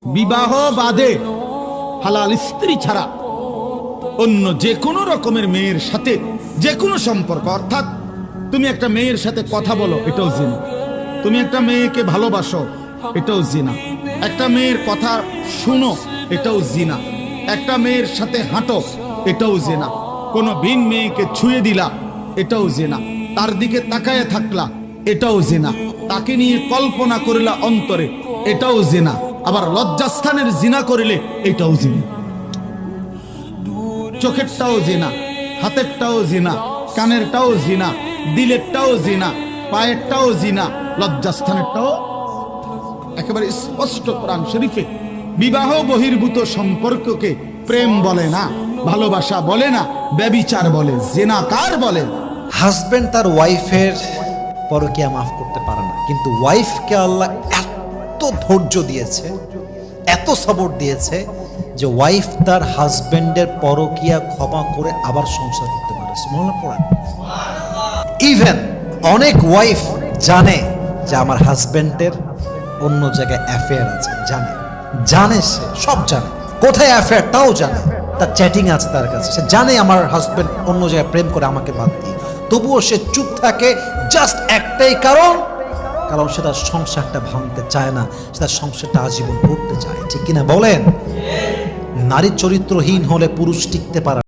বিবাহ বাদে হালাল স্ত্রী ছাড়া অন্য যে কোনো রকমের মেয়ের সাথে যে কোনো সম্পর্ক, অর্থাৎ তুমি একটা মেয়ের সাথে কথা বলো, এটাও জিনা। তুমি একটা মেয়েকে ভালোবাসো, এটাও জিনা। একটা মেয়ের কথা শুনো, এটাও জিনা। একটা মেয়ের সাথে হাঁটো, এটাও জিনা। কোনো ভিন মেয়েকে ছুঁয়ে দিলা, এটাও জিনা। তার দিকে তাকায় থাকলা, এটাও জিনা। তাকে নিয়ে কল্পনা করিলা অন্তরে, এটাও জিনা। আবার লজ্জাস্থানের জিনা করিলে এটাও জিনা। চোখেরটাও জিনা, হাতেরটাও জিনা, কানেরটাও জিনা, দিলেরটাও জিনা, পায়েরটাও জিনা, লজ্জাস্থানেরটাও। একেবারে স্পষ্ট কোরআন শরীফে বিবাহ বহির্ভূত সম্পর্ককে প্রেম বলে না, ভালোবাসা বলে না, ব্যভিচার বলে, জিনাকার বলে। হাজবেন্ড তার ওয়াইফের পরকীয়া মাফ করতে পারে না, কিন্তু ওয়াইফকে আল্লাহ এত ধৈর্য দিয়েছে, এত সবর দিয়েছে যে ওয়াইফ তার হাজবেন্ডের পরকীয়া ক্ষমা করে আবার সংসার করতে পারে। সুবহানাল্লাহ পড়েন। ইভেন অনেক ওয়াইফ জানে যে আমার হাজবেন্ডের অন্য জায়গায় অ্যাফেয়ার আছে, জানে সে সব জানে, কোথায় অ্যাফেয়ার তাও জানে, তার চ্যাটিং আছে তার কাছে, সে জানে আমার হাজবেন্ড অন্য জায়গায় প্রেম করে আমাকে বাদ দিয়ে, তবুও সে চুপ থাকে। জাস্ট একটাই কারণ সে তার সংসারটা ভাঙতে চায় না, সে তার সংসারটা আজীবন করতে চায়। ঠিক কিনা বলেন? নারী চরিত্রহীন হলে পুরুষ টিকতে পারে।